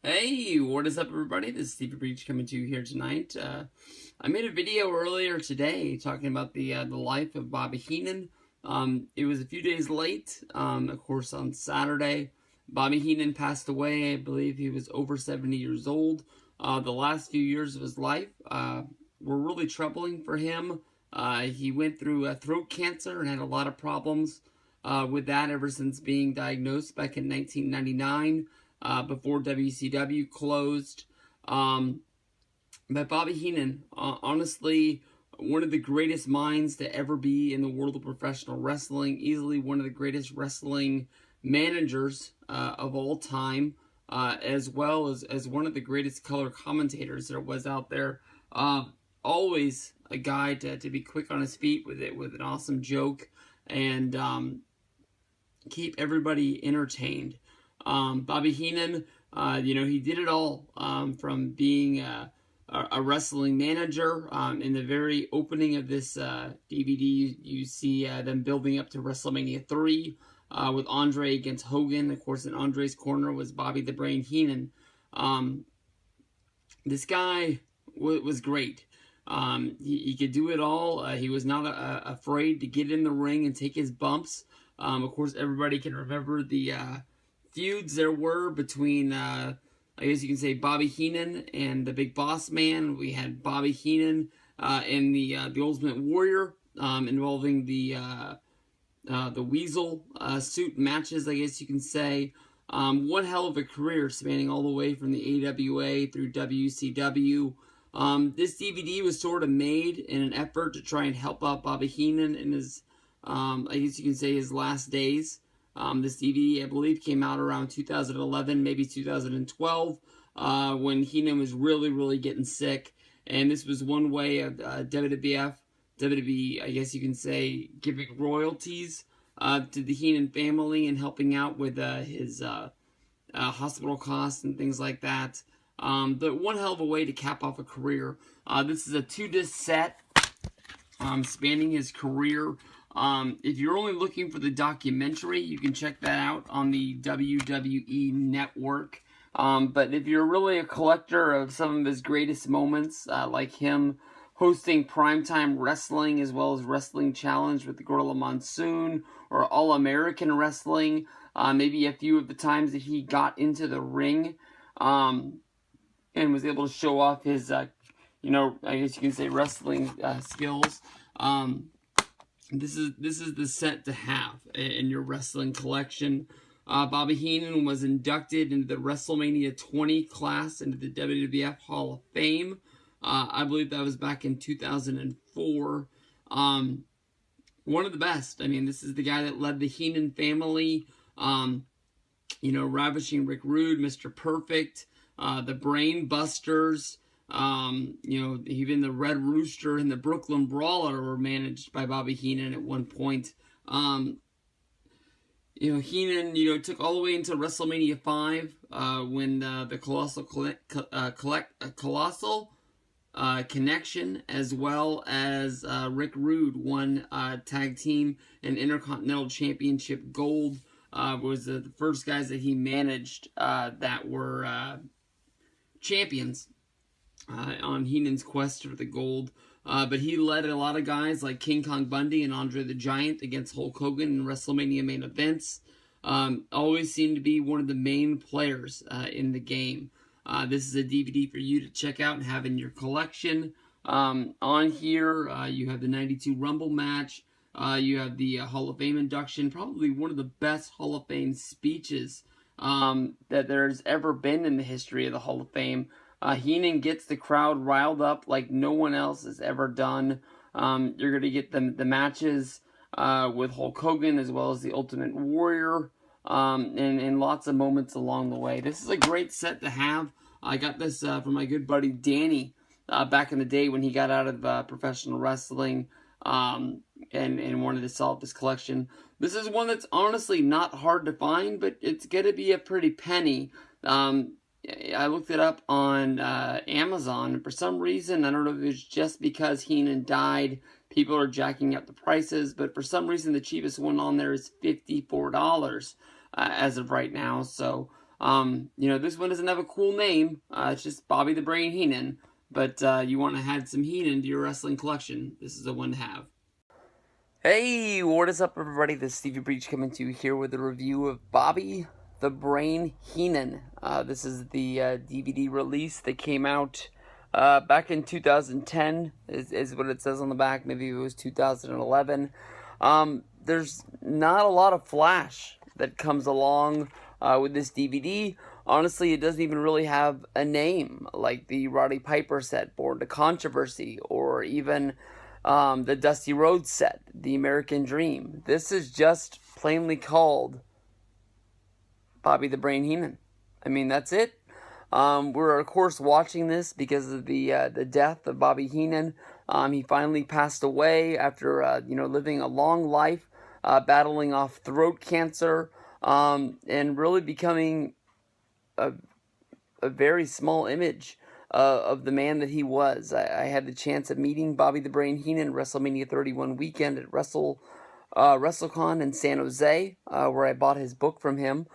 Hey, what is up, everybody? This is Stevie Breach coming to you here tonight. I made a video earlier today talking about the life of Bobby Heenan. It was a few days late. Of course, on Saturday, Bobby Heenan passed away. I believe he was over 70 years old. The last few years of his life were really troubling for him. He went through throat cancer and had a lot of problems with that ever since being diagnosed back in 1999. Before WCW closed. But Bobby Heenan, honestly, one of the greatest minds to ever be in the world of professional wrestling, easily one of the greatest wrestling managers of all time, as well as one of the greatest color commentators there was out there. Always a guy to be quick on his feet with an awesome joke and keep everybody entertained. Bobby Heenan, he did it all, from being a wrestling manager. In the very opening of this DVD, you see them building up to WrestleMania 3 with Andre against Hogan. Of course, in Andre's corner was Bobby The Brain Heenan. This guy was great. He could do it all. He was not afraid to get in the ring and take his bumps. Of course, everybody can remember the feuds there were between, I guess you can say, Bobby Heenan and the Big Boss Man. We had Bobby Heenan and the Ultimate Warrior, involving the Weasel suit matches, I guess you can say. One hell of a career, spanning all the way from the AWA through WCW. This DVD was sort of made in an effort to try and help out Bobby Heenan in his, I guess you can say, his last days. This DVD, I believe, came out around 2011, maybe 2012, when Heenan was really getting sick. And this was one way of WWE, I guess you can say, giving royalties to the Heenan family and helping out with his hospital costs and things like that. But one hell of a way to cap off a career. This is a 2-disc set spanning his career. If you're only looking for the documentary, you can check that out on the WWE Network. But if you're really a collector of some of his greatest moments, like him hosting Primetime Wrestling as well as Wrestling Challenge with the Gorilla Monsoon, or All-American Wrestling, maybe a few of the times that he got into the ring and was able to show off his, I guess you can say, wrestling skills. This is the set to have in your wrestling collection. Bobby Heenan was inducted into the WrestleMania 20 class into the WWF Hall of Fame. I believe that was back in 2004. One of the best. I mean, this is the guy that led the Heenan family. Ravishing Rick Rude, Mr. Perfect, the Brain Busters. Even the Red Rooster and the Brooklyn Brawler were managed by Bobby Heenan at one point. Heenan, took all the way into WrestleMania 5 when the Colossal Connection, as well as Rick Rude, won Tag Team and Intercontinental Championship Gold. Was the first guys that he managed that were champions on Heenan's quest for the gold. But he led a lot of guys like King Kong Bundy and Andre the Giant against Hulk Hogan in WrestleMania main events. Always seemed to be one of the main players in the game. This is a DVD for you to check out and have in your collection. On here, you have the 92 Rumble match. You have the Hall of Fame induction. Probably one of the best Hall of Fame speeches that there's ever been in the history of the Hall of Fame. Heenan gets the crowd riled up like no one else has ever done. You're going to get the matches with Hulk Hogan as well as the Ultimate Warrior, and lots of moments along the way. This is a great set to have. I got this from my good buddy Danny back in the day when he got out of professional wrestling and wanted to sell this collection. This is one that's honestly not hard to find, but it's going to be a pretty penny. I looked it up on Amazon, and for some reason, I don't know if it was just because Heenan died, people are jacking up the prices, but for some reason, the cheapest one on there is $54 as of right now. So This one doesn't have a cool name. It's just Bobby the Brain Heenan. But you want to add some Heenan to your wrestling collection, this is the one to have. Hey, what is up, everybody? This is Stevie Breach coming to you here with a review of Bobby The Brain Heenan. This is the DVD release that came out back in 2010, is what it says on the back. Maybe it was 2011. There's not a lot of flash that comes along with this DVD. Honestly, it doesn't even really have a name, like the Roddy Piper set, Born to Controversy, or even the Dusty Rhodes set, The American Dream. This is just plainly called Bobby the Brain Heenan. I mean, that's it. We're of course watching this because of the death of Bobby Heenan. He finally passed away after living a long life, battling off throat cancer, and really becoming a very small image of the man that he was. I had the chance of meeting Bobby the Brain Heenan WrestleMania 31 weekend at WrestleCon in San Jose, where I bought his book from him.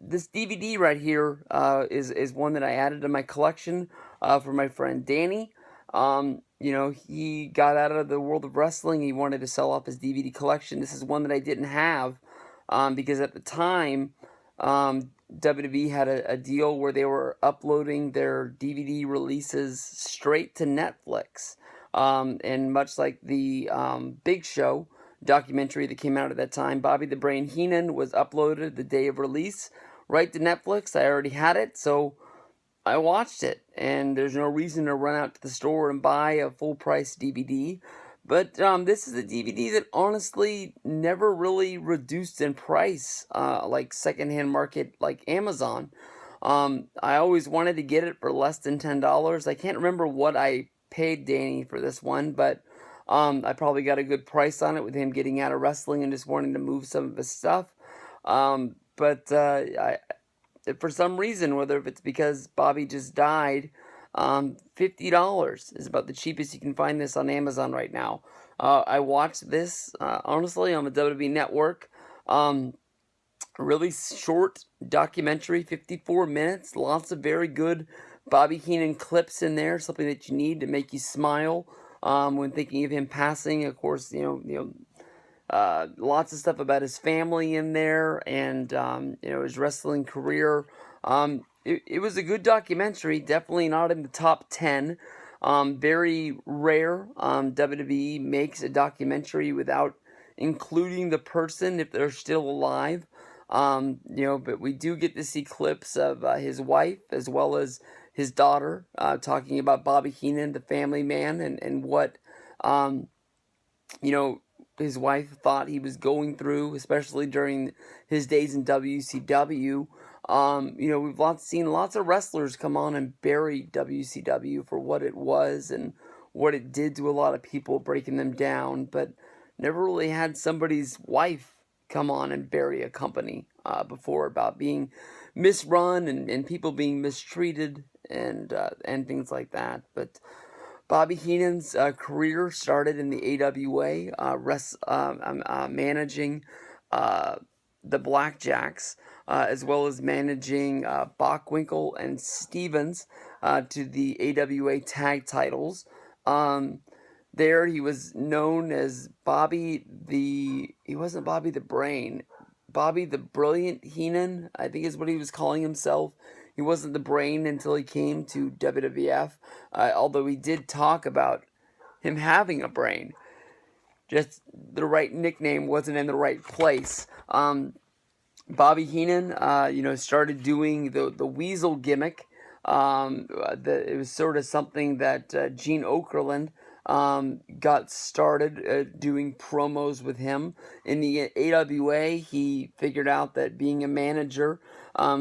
This DVD right here is one that I added to my collection for my friend Danny. He got out of the world of wrestling. He wanted to sell off his DVD collection. This is one that I didn't have because at the time, WWE had a deal where they were uploading their DVD releases straight to Netflix. And much like the Big Show documentary that came out at that time, Bobby the Brain Heenan was uploaded the day of release right to Netflix. I already had it, so I watched it, and there's no reason to run out to the store and buy a full-price DVD. But this is a DVD that honestly never really reduced in price, like secondhand market, like Amazon. I always wanted to get it for less than $10. I can't remember what I paid Danny for this one, but I probably got a good price on it with him getting out of wrestling and just wanting to move some of his stuff. For some reason, whether if it's because Bobby just died, $50 is about the cheapest you can find this on Amazon right now. I watched this, honestly, on the WWE Network. Really short documentary, 54 minutes, lots of very good Bobby Heenan clips in there, something that you need to make you smile when thinking of him passing. Of course, lots of stuff about his family in there, and his wrestling career. It was a good documentary, definitely not in the top 10. Very rare WWE makes a documentary without including the person if they're still alive. But we do get to see clips of his wife as well as his daughter talking about Bobby Heenan, the family man, and what his wife thought he was going through, especially during his days in WCW. We've seen lots of wrestlers come on and bury WCW for what it was and what it did to a lot of people, breaking them down, but never really had somebody's wife come on and bury a company before, about being misrun and people being mistreated and things like that. But Bobby Heenan's career started in the AWA, managing the Blackjacks, as well as managing Bockwinkel and Stevens to the AWA tag titles. There he was known as he wasn't Bobby the Brain, Bobby the Brilliant Heenan, I think is what he was calling himself. He wasn't the Brain until he came to WWF, although he did talk about him having a brain. Just the right nickname wasn't in the right place. Bobby Heenan, started doing the Weasel gimmick. It was sort of something that Gene Okerlund got started doing promos with him. In the AWA, he figured out that being a manager,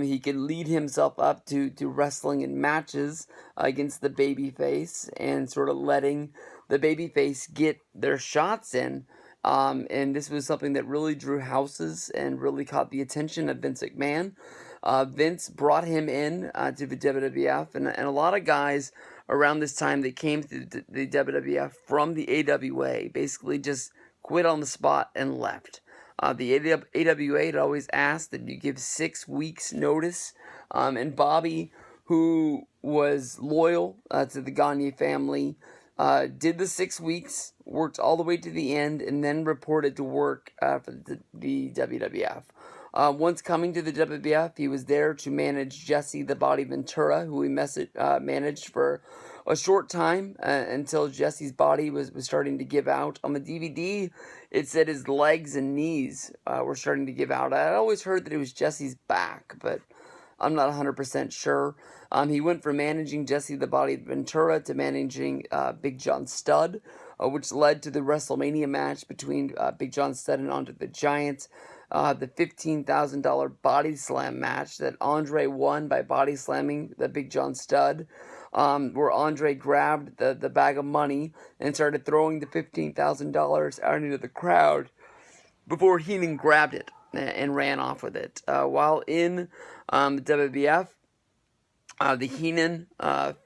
he could lead himself up to wrestling in matches against the babyface and sort of letting the babyface get their shots in. And this was something that really drew houses and really caught the attention of Vince McMahon. Vince brought him in to the WWF, and a lot of guys around this time that came to the WWF from the AWA basically just quit on the spot and left. The AWA had always asked that you give 6 weeks notice, and Bobby, who was loyal to the Gagne family, did the 6 weeks, worked all the way to the end, and then reported to work for the WWF. Once coming to the WWF, he was there to manage Jesse the Body Ventura, who he managed for a short time until Jesse's body was starting to give out. On the DVD, it said his legs and knees were starting to give out. I always heard that it was Jesse's back, but I'm not 100% sure. He went from managing Jesse the Body Ventura to managing Big John Studd, which led to the WrestleMania match between Big John Studd and Andre the Giant. The $15,000 body slam match that Andre won by body slamming the Big John Studd, where Andre grabbed the bag of money and started throwing the $15,000 out into the crowd before Heenan grabbed it and ran off with it. While in the WWF, the Heenan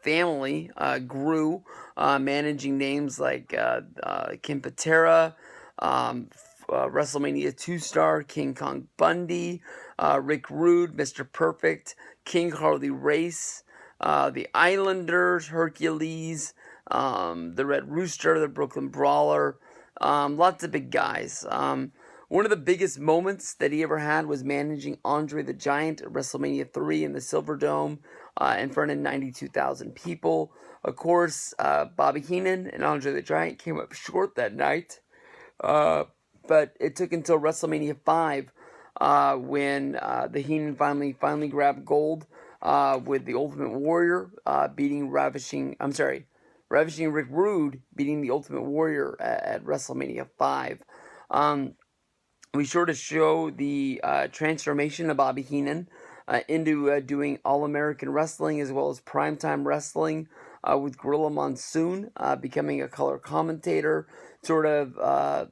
family grew, managing names like Kim Patera, WrestleMania 2-star King Kong Bundy, Rick Rude, Mr. Perfect, King Harley Race, the Islanders, Hercules, the Red Rooster, the Brooklyn Brawler, lots of big guys. One of the biggest moments that he ever had was managing Andre the Giant at WrestleMania 3 in the Silverdome in front of 92,000 people. Of course, Bobby Heenan and Andre the Giant came up short that night. But it took until WrestleMania 5 when the Heenan finally grabbed gold with the Ultimate Warrior beating Ravishing Rick Rude, beating the Ultimate Warrior at WrestleMania 5. We sure to show the transformation of Bobby Heenan into doing All-American Wrestling as well as Primetime Wrestling with Gorilla Monsoon, becoming a color commentator, sort of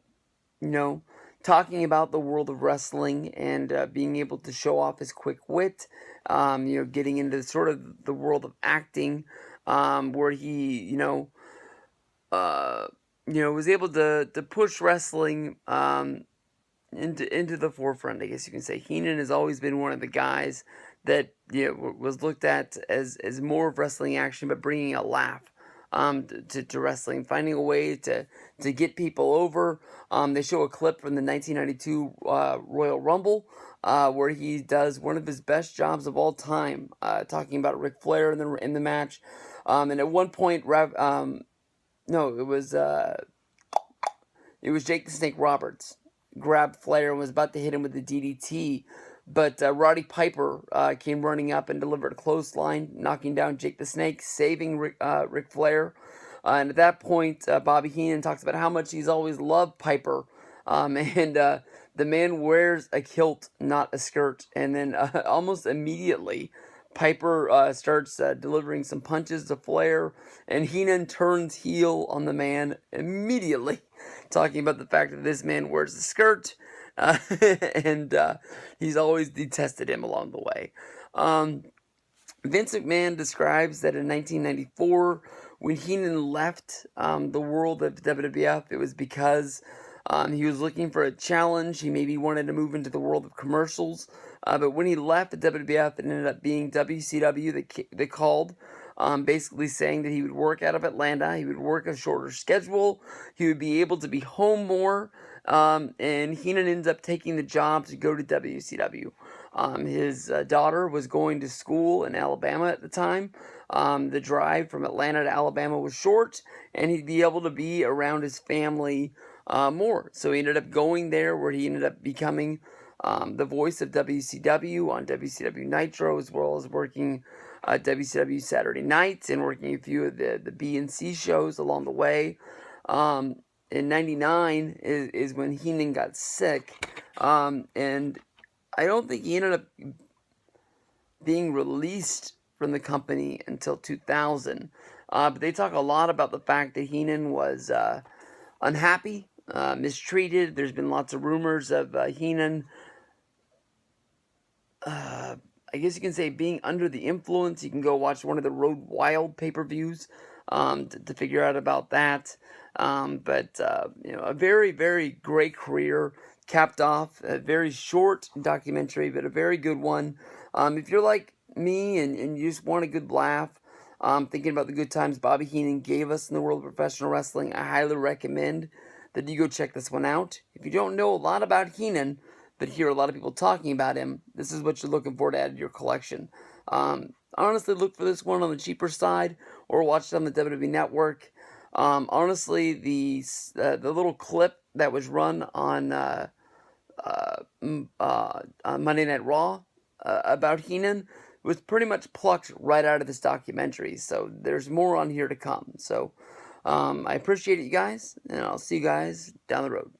talking about the world of wrestling and being able to show off his quick wit, getting into sort of the world of acting, where he, was able to push wrestling into the forefront, I guess you can say. Heenan has always been one of the guys that was looked at as more of wrestling action, but bringing a laugh to wrestling, finding a way to get people over. They show a clip from the 1992 Royal Rumble where he does one of his best jobs of all time, talking about Ric Flair in the match. And at one point, it was Jake the Snake Roberts grabbed Flair and was about to hit him with the DDT, but Roddy Piper came running up and delivered a clothesline, knocking down Jake the Snake, saving Ric Flair. And at that point, Bobby Heenan talks about how much he's always loved Piper. And the man wears a kilt, not a skirt. And then almost immediately, Piper starts delivering some punches to Flair, and Heenan turns heel on the man immediately, talking about the fact that this man wears a skirt, and he's always detested him along the way. Vince McMahon describes that in 1994, when Heenan left the world of WWF, it was because he was looking for a challenge. He maybe wanted to move into the world of commercials. But when he left the WWF, it ended up being WCW that called, basically saying that he would work out of Atlanta, he would work a shorter schedule, he would be able to be home more, and Heenan ends up taking the job to go to WCW. His daughter was going to school in Alabama at the time. The drive from Atlanta to Alabama was short, and he'd be able to be around his family more. So he ended up going there, where he ended up becoming the voice of WCW on WCW Nitro, as well as working WCW Saturday Nights and working a few of the B and C shows along the way. In 99 is when Heenan got sick, and I don't think he ended up being released from the company until 2000. But they talk a lot about the fact that Heenan was unhappy, mistreated. There's been lots of rumors of Heenan, I guess you can say, being under the influence. You can go watch one of the Road Wild pay-per-views to figure out about that. But a very, very great career. capped off a very short documentary, but a very good one. If you're like me and you just want a good laugh, thinking about the good times Bobby Heenan gave us in the world of professional wrestling, I highly recommend that you go check this one out. If you don't know a lot about Heenan, but hear a lot of people talking about him, this is what you're looking for to add to your collection. Honestly, look for this one on the cheaper side, or watch it on the WWE Network. Honestly, the little clip that was run on Monday Night Raw about Heenan was pretty much plucked right out of this documentary. So there's more on here to come. So I appreciate it, you guys, and I'll see you guys down the road.